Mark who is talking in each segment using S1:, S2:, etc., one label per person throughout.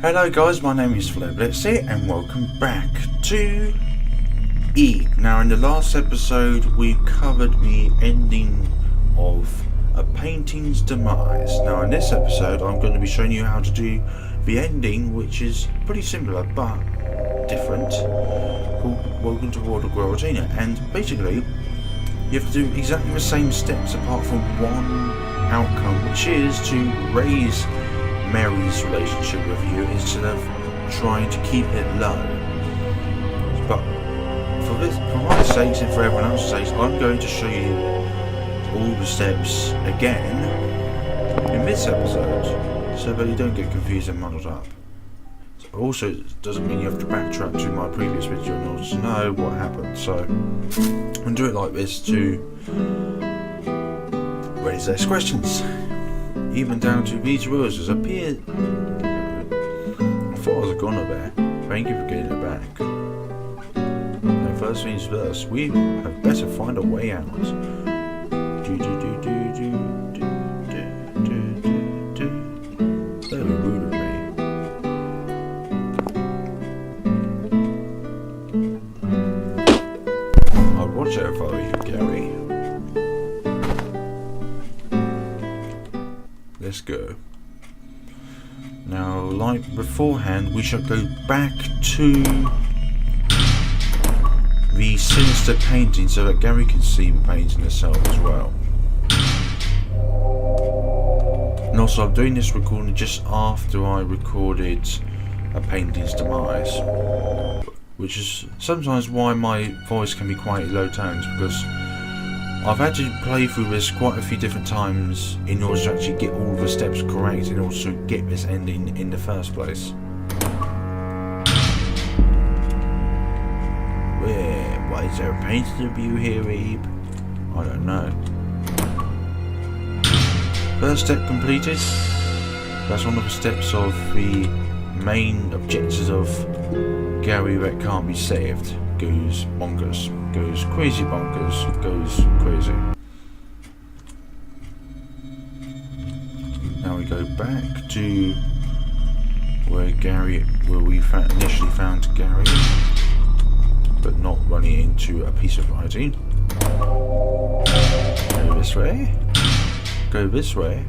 S1: Hello guys, my name is fore and welcome back to E. Now in the last episode we covered the ending of A Paintings Demise. Now in this episode I'm going to be showing you how to do the ending, which is pretty similar but different, called Welcome to the World of GUERTENA. And basically you have to do exactly the same steps apart from one outcome, which is to raise Mary's relationship with you instead of trying to keep it low. But for my sakes and for everyone else's sakes, I'm going to show you all the steps again in this episode so that you don't get confused and muddled up. Also, it doesn't mean you have to backtrack to my previous video in order to know what happened. So I'm going to do it like this to raise those questions. Even down to these words as appeared. I thought I was gonna there. Thank you for getting it back. Now first things first, we have better find a way out. Very rude of me. I'll watch out for you, Gary. Let's go. Now, like beforehand, we shall go back to the sinister painting so that Gary can see the painting itself as well. And also, I'm doing this recording just after I recorded A Paintings Demise, which is sometimes why my voice can be quite low tones, because I've had to play through this quite a few different times in order to actually get all of the steps correct in order to get this ending in the first place. Why is there a painting of you here, Ib? I don't know. First step completed. That's one of the steps of the main objectives of Gary that can't be saved. Goes bonkers, goes crazy bonkers, goes crazy. Now we go back to where we initially found Gary, but not running into a piece of writing. Go this way. Go this way.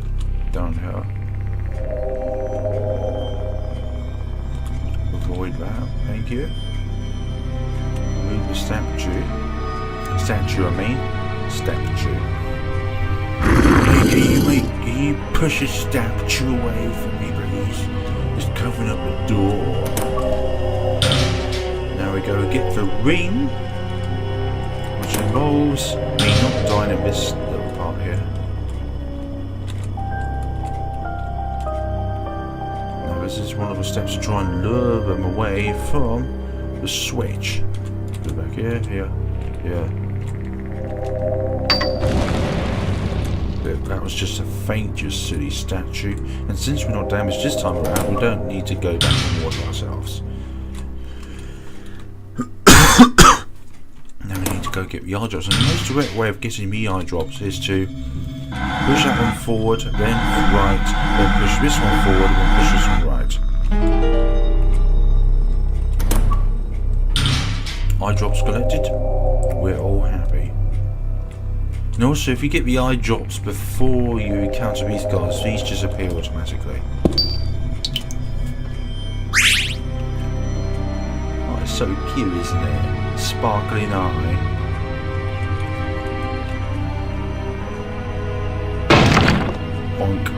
S1: Down here. Avoid that. Thank you. Move the statue. Can you push the statue away from me, please? It's covering up the door. Now we go get the ring, which involves me not dying in this little part here. Now this is one of the steps to try and lure them away from the switch. Go back here. That was just a feint, just silly statue. And since we're not damaged this time around, we don't need to go back and water ourselves. Now we need to go get the eye drops. And the most direct way of getting the eye drops is to push that one forward, then right, then push this one forward, and then push this one right. Eye drops collected. We're all happy. And also, if you get the eye drops before you encounter these guys, these just appear automatically. Oh, it's so cute, isn't it? Sparkling eye. Bonk.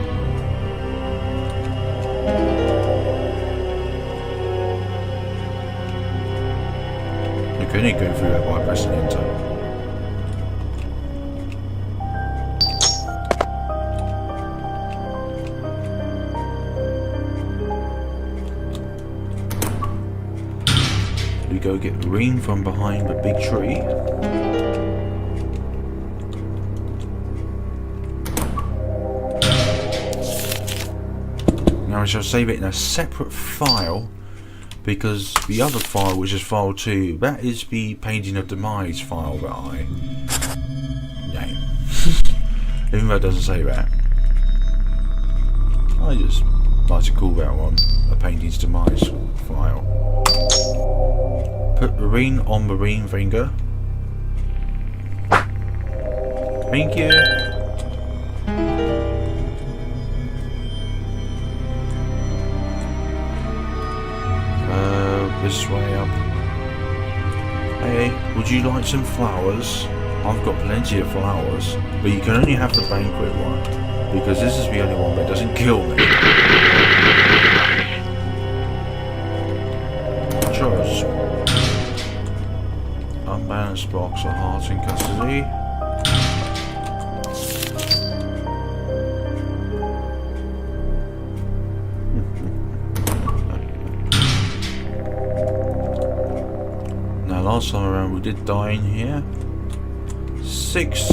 S1: You can only go through that by pressing enter. We go get the ring from behind the big tree. Now I shall save it in a separate file, because the other file, which is file 2, that is the Painting of Demise file that I name. Even though it doesn't say that. I just like to call that one A Paintings Paintings Demise file. Put marine on marine finger. Thank you. This way up. Hey, would you like some flowers? I've got plenty of flowers, but you can only have the banquet one, because this is the only one that doesn't kill me. Chores. Unbalanced box of hearts in custody. Now last time around we did die in here. 6,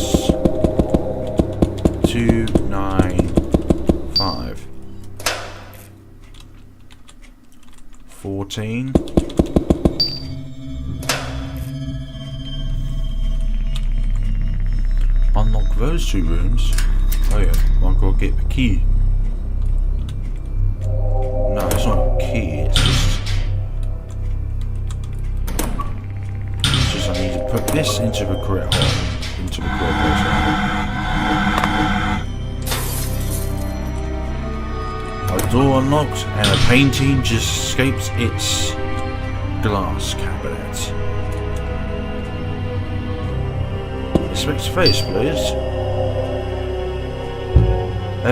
S1: 2, 9, 5, 14. Unlock those 2 rooms. Oh yeah, I've got to get the key. No, it's not a key, it's just I need to put this into the correct hole. Into the correct place. A door unlocked and a painting just escapes its glass cabinet. Inspect face, please. I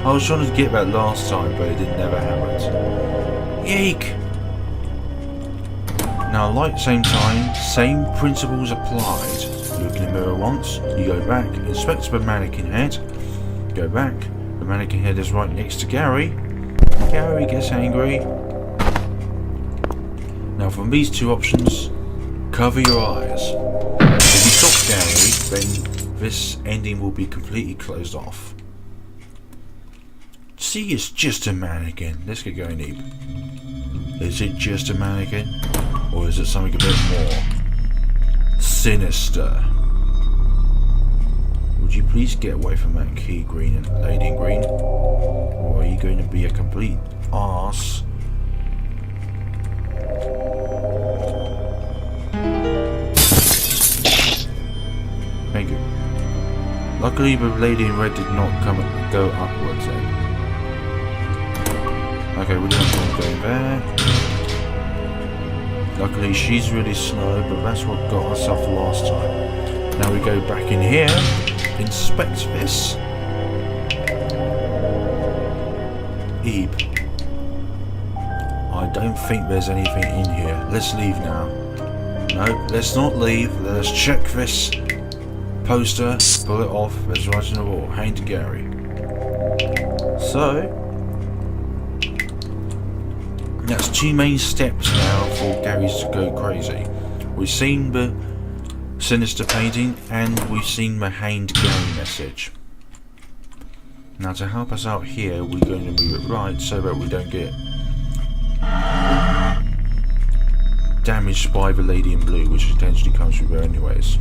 S1: was trying to get that last time, but it didn't never happen. Eek! Now, like same time, same principles applied. Look in the mirror once, you go back, inspect the mannequin head, go back, the mannequin head is right next to Gary. Gary gets angry. Now from these 2 options, cover your eyes. If you stop Gary, then this ending will be completely closed off. See, it's just a mannequin. Let's get going, Ib. Is it just a mannequin? Or is it something a bit more sinister? Would you please get away from that key, green and lady in green? Or are you going to be a complete arse? Thank you. Luckily the lady in red did not go upwards then. Okay, we're not going there. Luckily she's really slow, but that's what got us off last time. Now we go back in here, inspect this. Ib. I don't think there's anything in here. Let's leave now. No, let's not leave. Let's check this poster, pull it off, let's write in the wall. Hand to Gary. So that's 2 main steps now for Gary's to go crazy. We've seen the sinister painting and we've seen the Hand Gary message. Now to help us out here, we're going to move it right so that we don't get damaged by the lady in blue, which potentially comes through there anyways.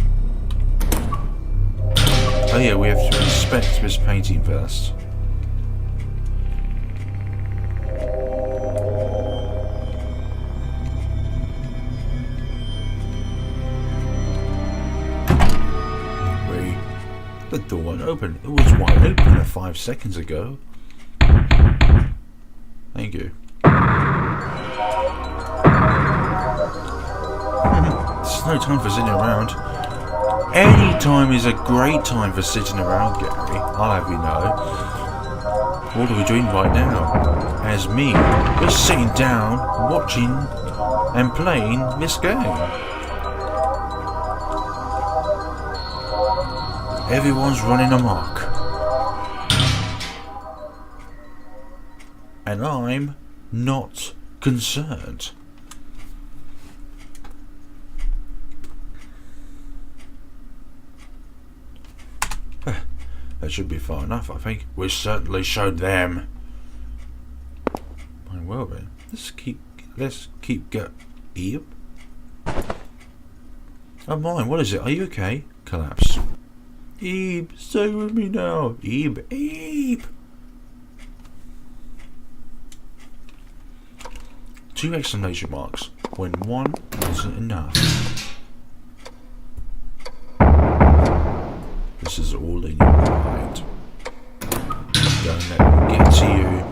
S1: Oh yeah, we have to inspect this painting first. The door won't open. It was wide open 5 seconds ago. Thank you. There's no time for sitting around. Any time is a great time for sitting around, Gary. I'll have you know. What are we doing right now? As me, we're sitting down, watching and playing this game. Everyone's running amok. And I'm not concerned. That should be far enough, I think. We certainly showed them. Well then, let's keep go. Ib? Oh mine, what is it? Are you okay? Collapse. Ib, stay with me now. Ib. 2 exclamation marks when one wasn't enough. This is all in your mind. Don't let them get to you.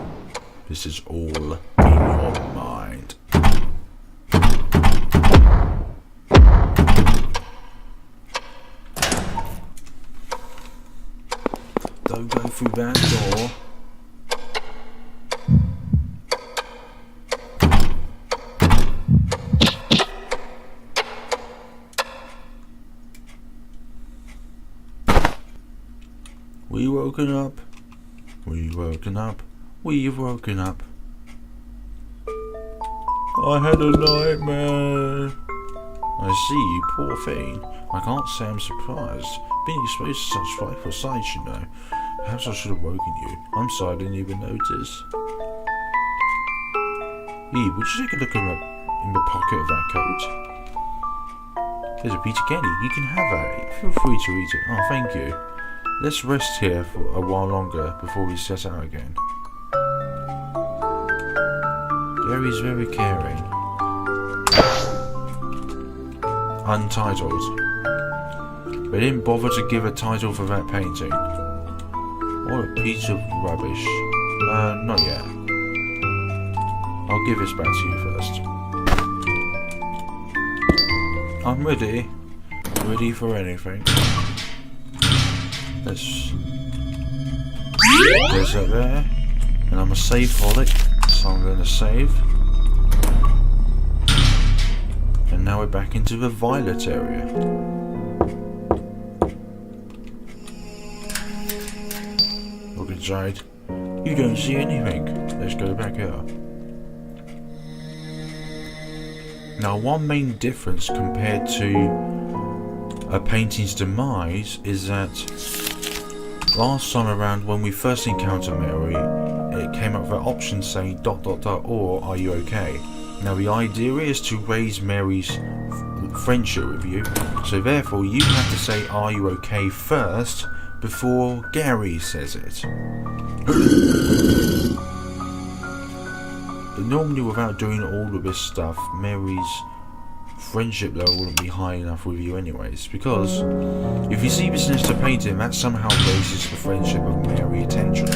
S1: This is all in your mind. Don't go through that door. We woken up. We've woken up. We've woken up. I had a nightmare. I see, poor thing. I can't say I'm surprised. Being exposed to such frightful sights, you know. Perhaps I should have woken you. I'm sorry I didn't even notice. Eve, would you take a look in the pocket of that coat? There's a piece of candy. You can have that. Feel free to eat it. Oh, thank you. Let's rest here for a while longer before we set out again. Gary's very caring. Untitled. They didn't bother to give a title for that painting. What a piece of rubbish. Not yet. I'll give this back to you first. I'm ready. Ready for anything. There's that there. And I'm a save-holic, so I'm going to save. And now we're back into the violet area. Look inside. You don't see anything. Let's go back here. Now, one main difference compared to A Paintings Demise is that last time around when we first encountered Mary, it came up with that option saying ... or are you okay? Now the idea is to raise Mary's friendship with you, so therefore you have to say are you okay first before Gary says it. But normally without doing all of this stuff, Mary's friendship level wouldn't be high enough with you anyways, because if you see this next to painting, that somehow raises the friendship of Mary intentionally.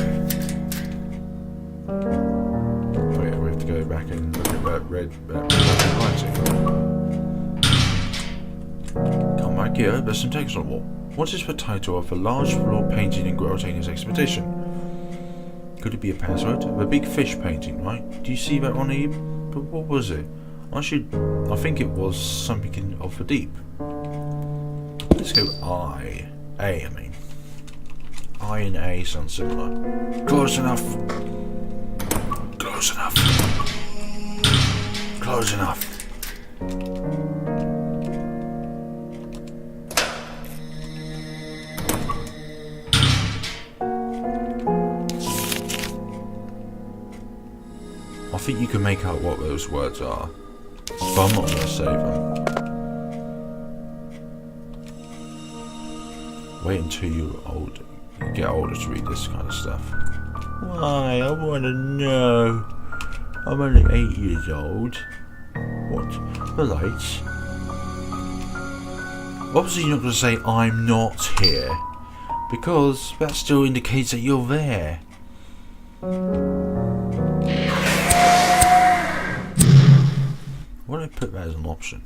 S1: Oh yeah, we have to go back and look at that red writing. Come back here, there's some text on the wall. What is the title of a large floor painting in GUERTENA's expedition? Could it be a password? A big fish painting, right? Do you see that on Ib? But what was it? I think it was something of the deep. Let's go I mean. I and A sound similar. Close enough. Close enough. Close enough. I think you can make out what those words are, but I'm not going to save them. Wait until you get older to read this kind of stuff. Why? I want to know. I'm only 8 years old. What? The lights? Obviously you're not going to say I'm not here, because that still indicates that you're there. Why don't I put that as an option?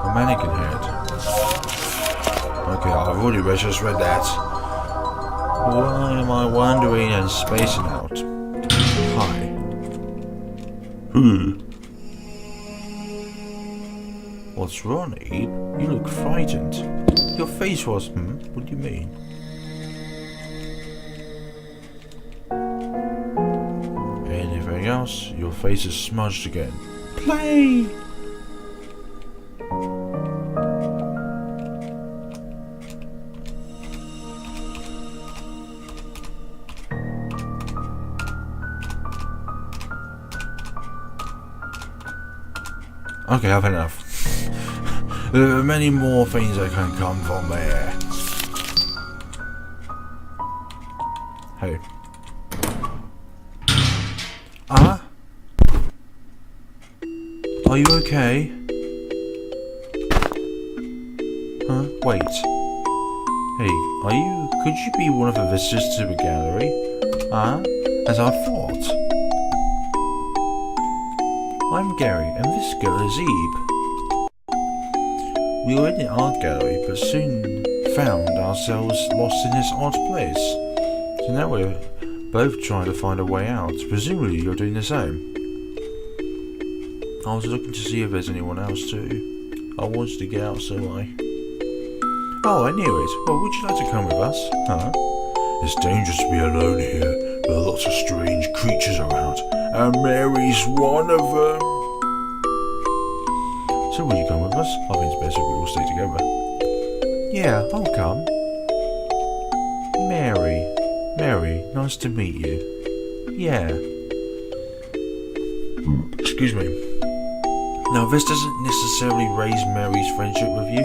S1: A mannequin head. Okay, I've already just read that. Why am I wandering and spacing out? Hi. What's wrong, Ib? You look frightened. Your face was, What do you mean? Anything else? Your face is smudged again. Play! Okay, I've had enough. There are many more things that can come from there. Hey. Are you okay? Huh? Wait. Hey, could you be one of the visitors to the gallery? As I thought. I'm Gary, and this girl is Ib. We were in the art gallery, but soon found ourselves lost in this odd place. So now we're both trying to find a way out. Presumably you're doing the same. I was looking to see if there's anyone else too. I wanted to get out, so Oh, I knew it. Well, would you like to come with us? Huh? It's dangerous to be alone here. There are lots of strange creatures around, and Mary's one of them. So will you come with us? I think it's best if we all stay together. Yeah, I'll come. Mary, nice to meet you. Yeah. Excuse me. Now, this doesn't necessarily raise Mary's friendship with you,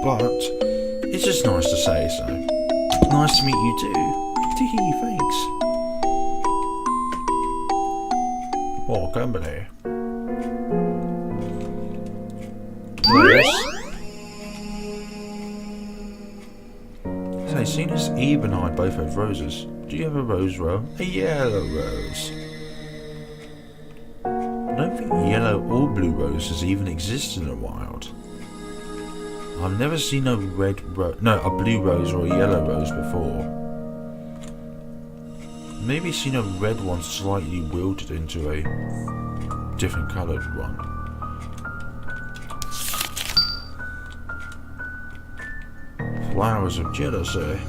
S1: but it's just nice to say so. Nice to meet you too. Tee, thanks. More company. Yes. Say, seeing as Ib and I both have roses, do you have a rose row? A yellow rose. I don't think yellow or blue roses even exist in the wild. I've never seen a blue rose or a yellow rose before. Maybe seen a red one slightly wilted into a different coloured one. Flowers of jealousy.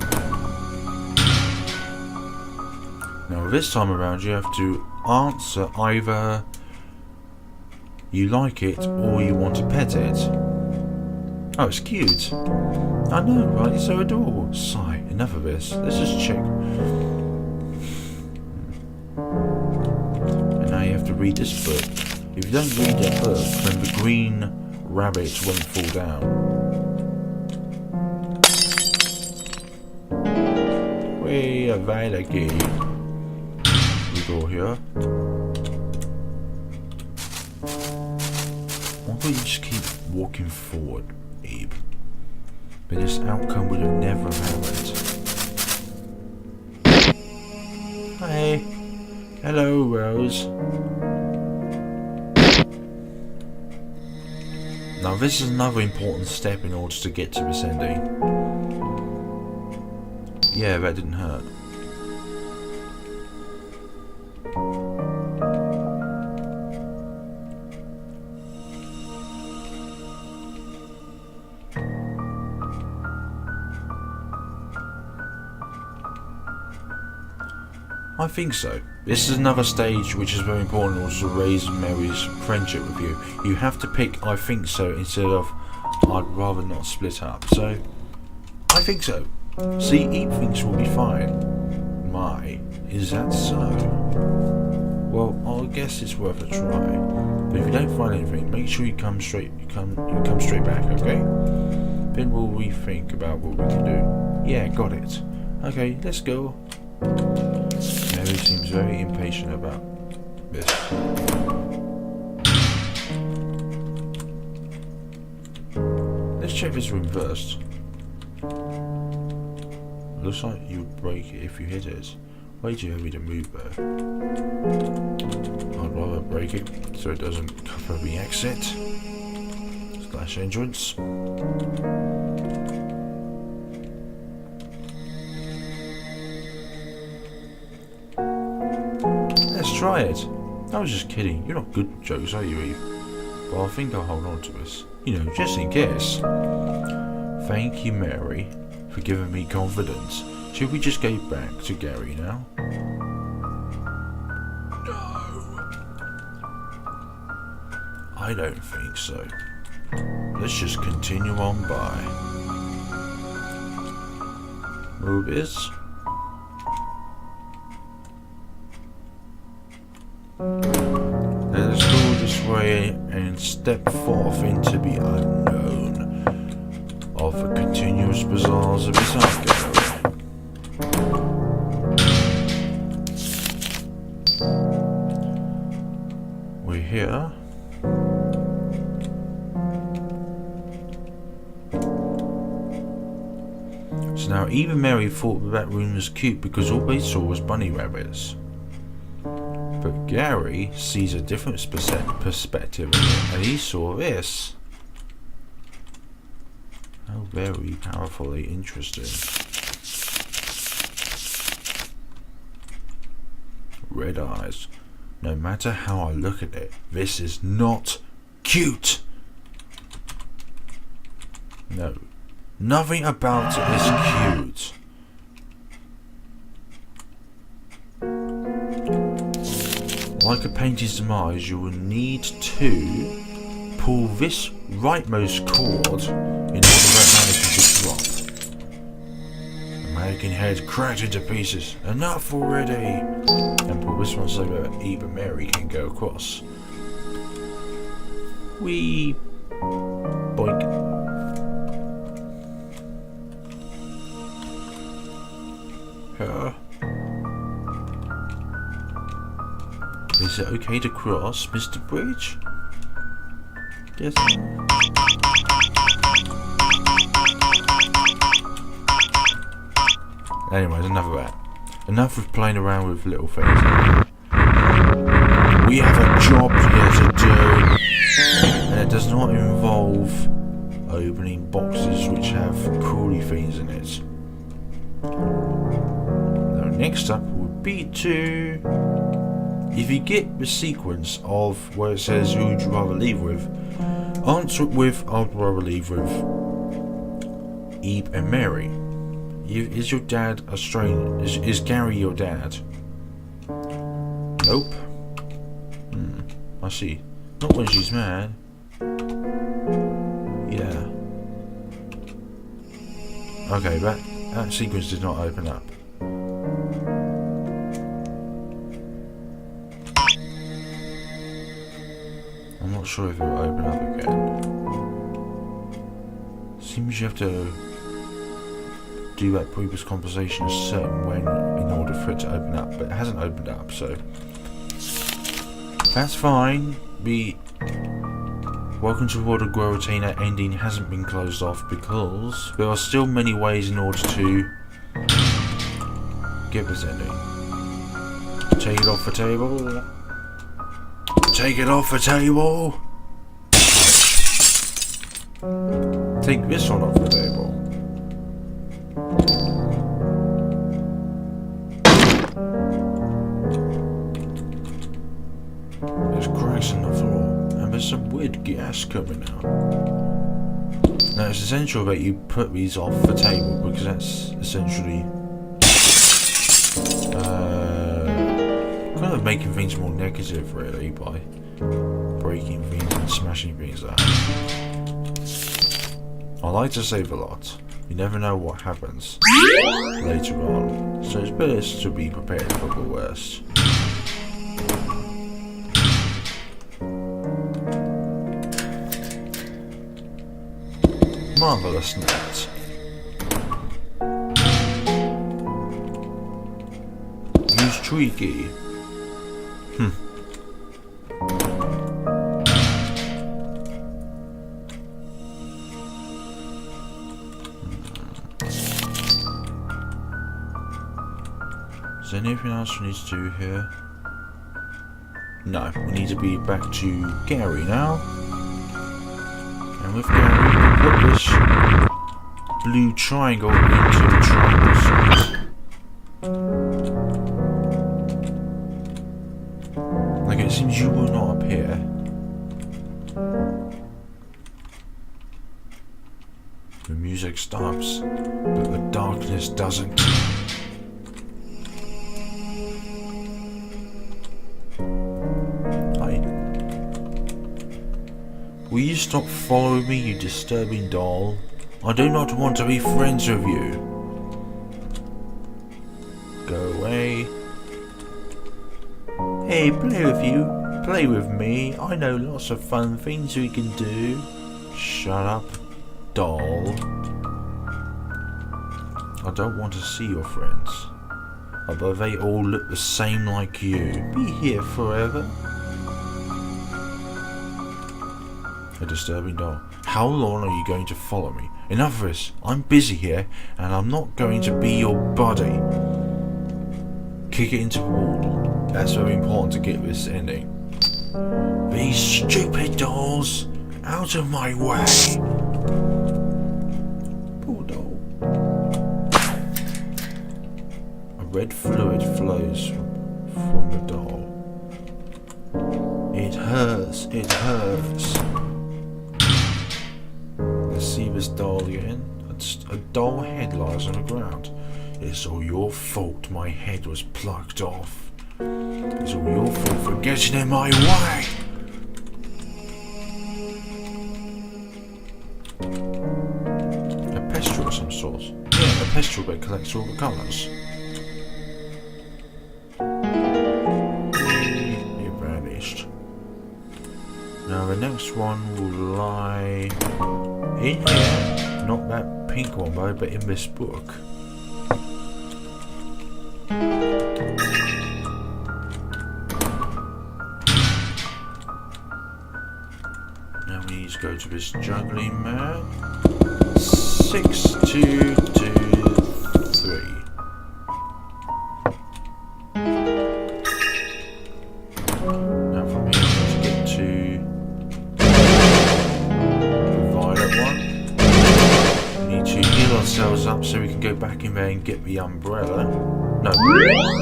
S1: Now this time around you have to answer either you like it or you want to pet it. Oh, it's cute. I know, right? It's so adorable. Sigh, enough of this. Let's just check. And now you have to read this book. If you don't read that book, then the green rabbit won't fall down. Wait a while again. We go here. Why don't you just keep walking forward, Ib? But this outcome would have never happened. Hey. Hello, Rose. Now this is another important step in order to get to this ending. Yeah, that didn't hurt. I think so. This is another stage which is very important also to raise Mary's friendship with you. You have to pick I think so instead of I'd rather not split up. So, I think so. See, Ib thinks we'll be fine. My, is that so? Well, I guess it's worth a try. But if you don't find anything, make sure you come straight back, okay? Then we'll rethink about what we can do. Yeah, got it. Okay, let's go. Mary seems very impatient about this. Let's check this room first. Looks like you would break it if you hit it. Way too heavy to move though. I'd rather break it so it doesn't cover the exit / entrance. Let's try it. I was just kidding. You're not good at jokes, are you, Ib? But I think I'll hold on to this. You know, just in case. Thank you, Mary, for giving me confidence. Should we just go back to Gary now? No. I don't think so. Let's just continue on by. Movies. Let us go this way and step forth into the unknown. of the continuous bazaars of his art gallery. We're here. So now even Mary thought that room was cute because all they saw was bunny rabbits. But Gary sees a different perspective and he saw this. How very powerfully interesting. Red eyes. No matter how I look at it, this is not cute. No. Nothing about it is cute. Like a painting's demise, you will need to pull this rightmost cord in order for that mannequin to drop. The mannequin head cracked into pieces. Enough already! And pull this one so that Ib and Garry can go across. Wee! Boink. Is it okay to cross, Mr. Bridge? Yes. Anyways, enough of that. Enough of playing around with little things. We have a job here to do, and it does not involve opening boxes which have cruelty things in it. Now, next up would be to... If you get the sequence of where it says who would you rather leave with, answer it with I'd rather leave with Ib and Garry. Is your dad a stranger? Is Gary your dad? Nope. I see. Not when she's mad. Yeah. Okay, that sequence did not open up. I'm not sure if it will open up again. Seems you have to do that previous conversation a certain way in order for it to open up, but it hasn't opened up, so that's fine. The Welcome to World of GUERTENA ending hasn't been closed off because there are still many ways in order to get this ending. Take it off the table. Take it off the table. Take this one off the table. There's cracks in the floor, and there's some weird gas coming out. Now it's essential that you put these off the table because that's essentially kind of making things more negative, really, by breaking things and smashing things out. I like to save a lot. You never know what happens later on, so it's best to be prepared for the worst. Marvelous net. Use tree key. Is there anything else we need to do here? No, we need to be back to Garry now. And with Garry, we can put this blue triangle into the triangle slot. Okay, it seems you will not appear. The music stops, but the darkness doesn't. Will you stop following me, you disturbing doll? I do not want to be friends with you. Go away. Hey, play with me. I know lots of fun things we can do. Shut up, doll. I don't want to see your friends. Although they all look the same like you. Be here forever. A disturbing doll. How long are you going to follow me? Enough of this. I'm busy here, and I'm not going to be your buddy. Kick it into the wall. That's very important to get this ending. These stupid dolls! Out of my way! Poor doll. A red fluid flows from the doll. It hurts. It hurts. Let's see this doll again. A doll head lies on the ground. It's all your fault my head was plucked off. It's all your fault for getting in my way. A pestle of some sort. Yeah, a pestle that collects all the colours. It vanished. Now the next one will lie in here. Not that pink one though, but in this book. Now we need to go to this juggling man. 6, 2, 2, 3. Now from here we need to get to the violet one. We need to heal ourselves up so we can go back in there and get the umbrella. No,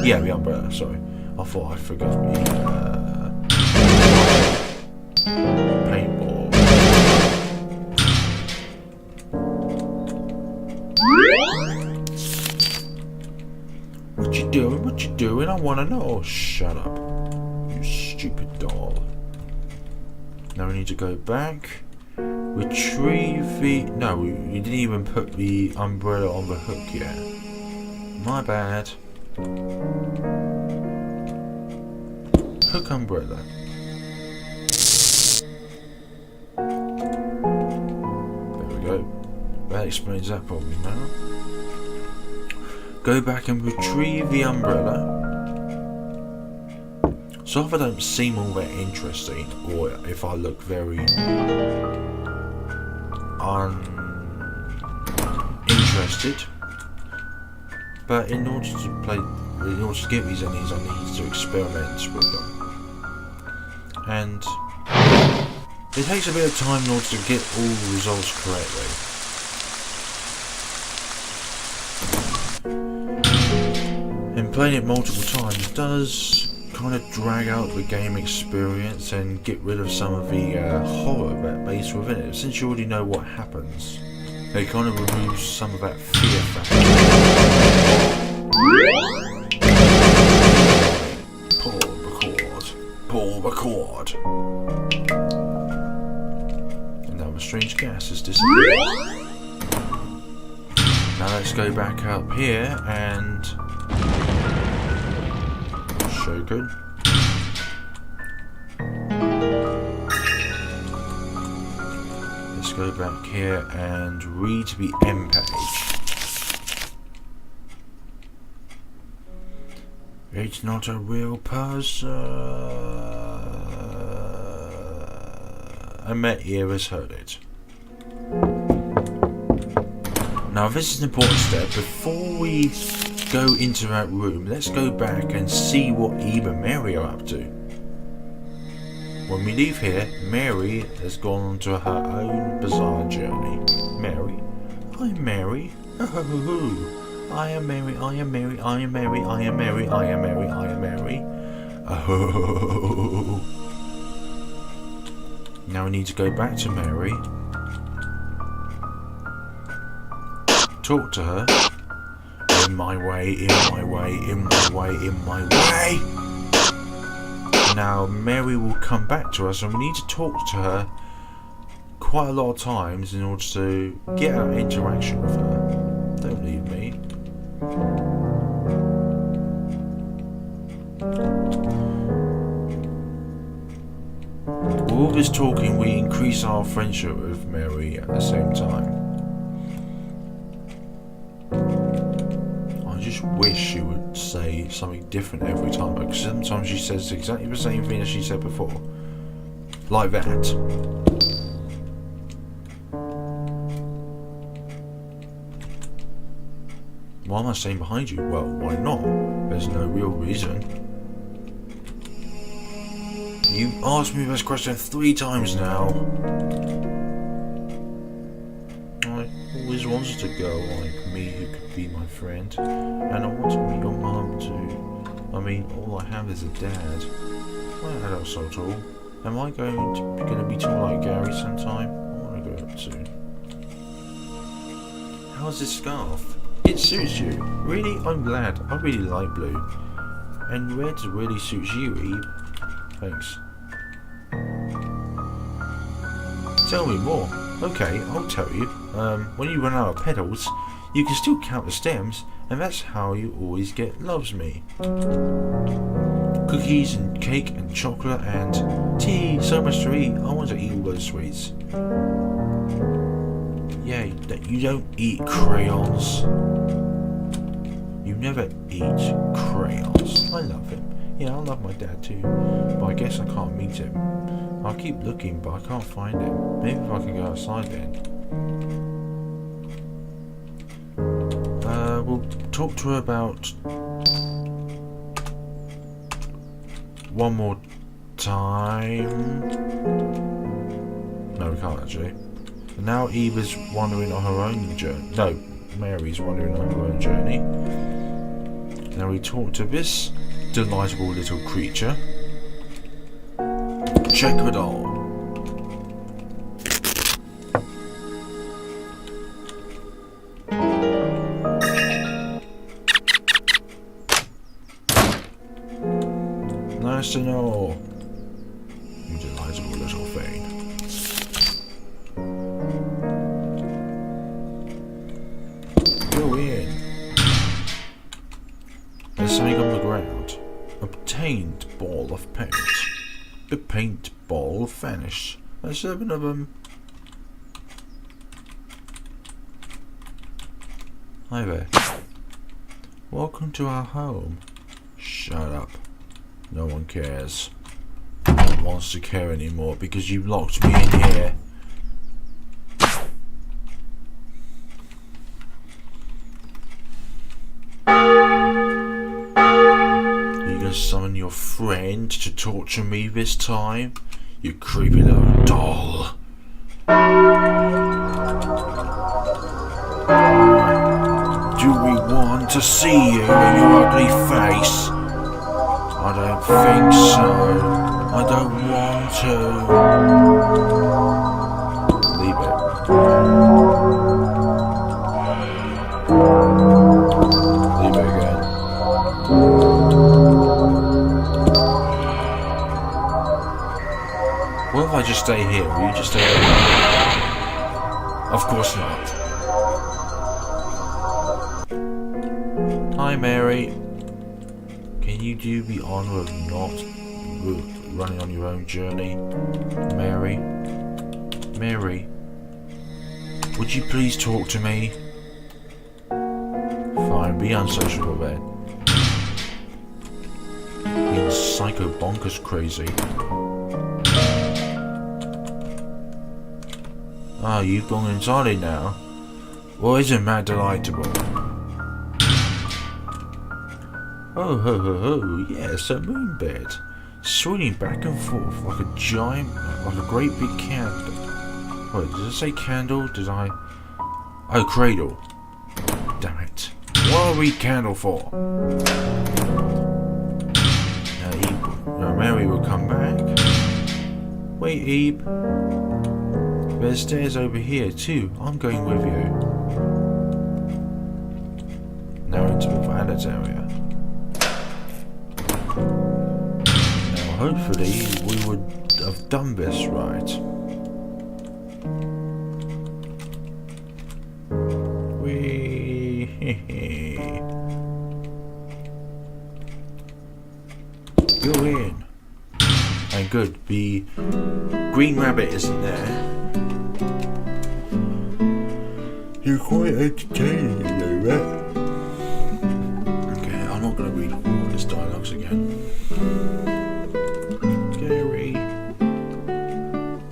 S1: yeah, the umbrella, sorry. I thought I forgot the paintball. What you doing? What you doing? I want to know. Oh, shut up. You stupid doll. Now we need to go back. Retrieve the... No, we didn't even put the umbrella on the hook yet. My bad. Hook umbrella. There we go. That explains that problem now. Go back and retrieve the umbrella. So if I don't seem all that interesting, or if I look very uninterested, but in order to get these endings, I need to experiment with them, and it takes a bit of time in order to get all the results correctly. And playing it multiple times does kind of drag out the game experience and get rid of some of the horror that based within it. Since you already know what happens, it kind of removes some of that fear factor. Pull the cord. And now the strange gas has disappeared. Now let's go back up here and Shogun. Let's go back here and read the end page. It's not a real person. I met here has heard it. Now this is an important step. Before we go into that room, let's go back and see what Ib and Garry are up to. When we leave here, Mary has gone on to her own bizarre journey. Mary? I'm Mary. Oh, I am Mary, I am Mary, I am Mary, I am Mary, I am Mary, I am Mary. Oh. Now we need to go back to Mary. Talk to her. In my way, in my way, in my way, in my way. Now Mary will come back to us and we need to talk to her quite a lot of times in order to get our interaction with her. Don't leave me. With all this talking, we increase our friendship with Mary at the same time. wish she would say something different every time, because sometimes she says exactly the same thing as she said before. Like that. Why am I staying behind you? Well, why not? There's no real reason. You asked me this question 3 times now. I always wanted a girl like me who could be my friend. And I want to meet your mum too. I mean, all I have is a dad. My adult's so tall. Am I going to be tall like Gary sometime? I want to grow up soon. How's this scarf? It suits you. Really? I'm glad. I really like blue. And red really suits you, Ib. Thanks. Tell me more. Okay, I'll tell you. When you run out of petals, you can still count the stems, and that's how you always get loves me. Cookies and cake and chocolate and tea. So much to eat. I want to eat all those sweets. Yeah, you don't eat crayons. You never eat crayons. I love him. Yeah, I love my dad too. But I guess I can't meet him. I'll keep looking, but I can't find him. Maybe if I can go outside then. We'll talk to her about one more time. No, we can't actually. And now Ib is wandering on her own journey. No, Mary's wandering on her own journey. Now we talk to this delightful little creature. Check the doll. Nice to know. You delightful little thing. Go in. There's something on the ground. Obtained ball of paint. The paint ball vanished. There's 7 of them. Hi there. Welcome to our home. Shut up. No one cares. No one wants to care anymore because you locked me in here. Are you gonna summon your friend to torture me this time? You creepy little doll. Do we want to see you in your ugly face? I don't think so. I don't want to. Leave it. Leave it again. What if I just stay here? Will you just stay there? Of course not. Hi, Mary. Can you do the honour of not running on your own journey? Mary? Mary? Would you please talk to me? Fine, be unsociable then. Being psycho bonkers crazy. Ah, you've gone entirely now. Well, isn't that delightful? Oh, ho, ho, ho, yes, a moonbed. Swinging back and forth like a giant, like a great big candle. Wait, did I say candle? Did I? Oh, cradle. Damn it. What are we candle for? Now Mary will come back. Wait, Ib. There's stairs over here too. I'm going with you. Now into the violet area. Hopefully we would have done this right. Go in. And good, the green rabbit isn't there. You're quite entertaining, you know that. going to read all this dialogues again. Gary.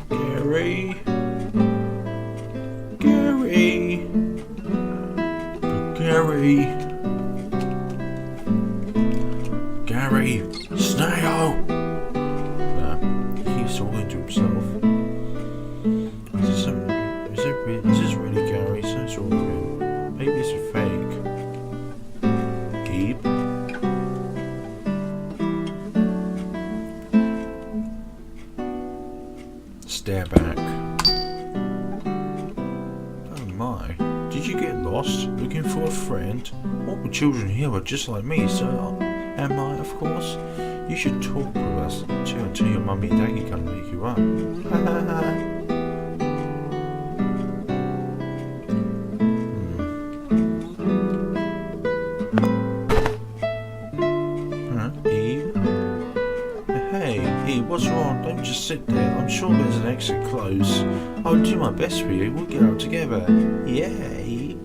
S1: Gary. Gary. Gary. Gary. Snail. No, he keeps talking to himself. Is this really Gary? So it's all real. Maybe it's a fake. Ib. Stare back. Oh my. Did you get lost? Looking for a friend? All the children here are just like me, so am I, of course. You should talk with us too until your mummy and daddy come pick you up. What's wrong? Don't just sit there. I'm sure there's an exit close. I'll do my best for you. We'll get out together. Yeah, Ib.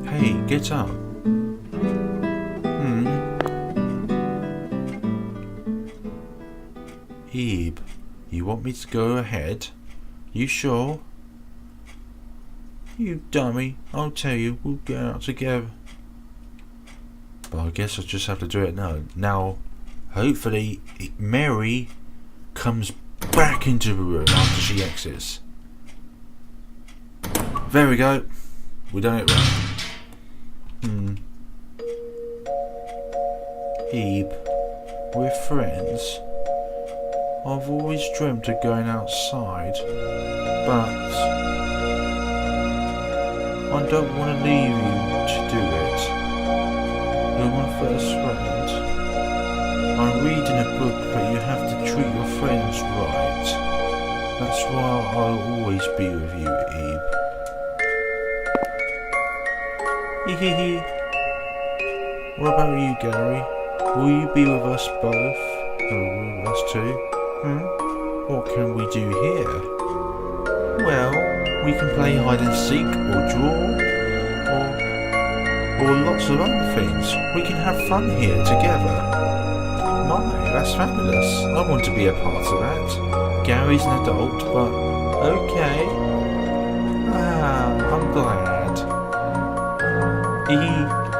S1: Hey, get up. Ib, you want me to go ahead? You sure? You dummy. I'll tell you. We'll get out together. But I guess I just have to do it now. Now, hopefully, Mary comes back into the room after she exits. There we go. We done it right. Ib, we're friends. I've always dreamt of going outside, but I don't want to leave you to do it. You're my first friend. I'm reading a book that you have to treat your friends right. That's why I'll always be with you, Ib. Hehehe. What about you, Gary? Will you be with us both? Or with us too? What can we do here? Well, we can play hide and seek, or draw, or lots of other things. We can have fun here together. My, that's fabulous. I want to be a part of that. Gary's an adult, but okay. I'm glad.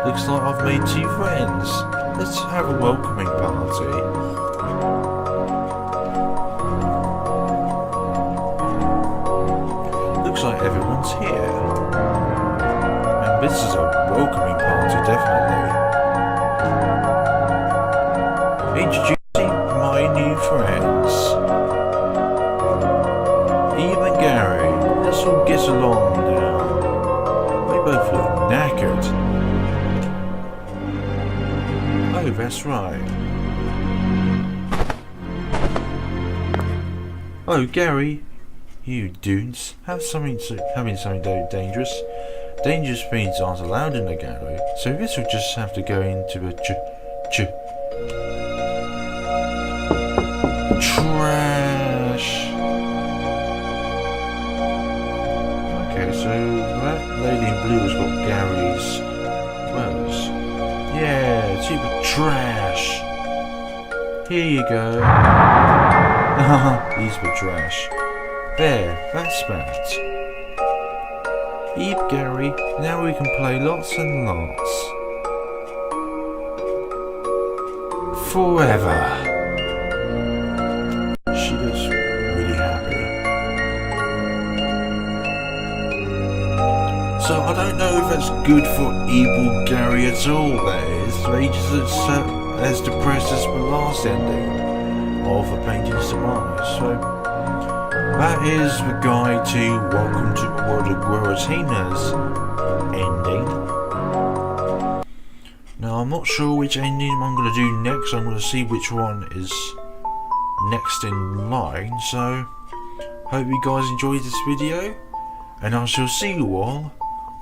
S1: Looks like I've made 2 friends. Let's have a welcoming party. Looks like everyone's here. And this is a welcoming party, definitely. Introducing my new friends. Ib and Garry. Let's all get along now. They both look knackered. Oh, that's right. Oh, Gary. You dudes, having something dangerous. Dangerous things aren't allowed in the gallery, so this will just have to go into the trash. Okay, so that lady in blue has got Gary's rose. Yeah, it's even trash. Here you go. These were trash. There, that's that. Ib, Garry, now we can play lots and lots. Forever. She looks really happy. So I don't know if that's good for Ib or Garry at all, that is. They just as depressed as the last ending of A Paintings Demise. So that is the guide to Welcome to the World of GUERTENA's ending. Now I'm not sure which ending I'm going to do next. I'm going to see which one is next in line. So hope you guys enjoyed this video, and I shall see you all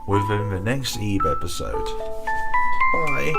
S1: within the next Ib episode. Bye.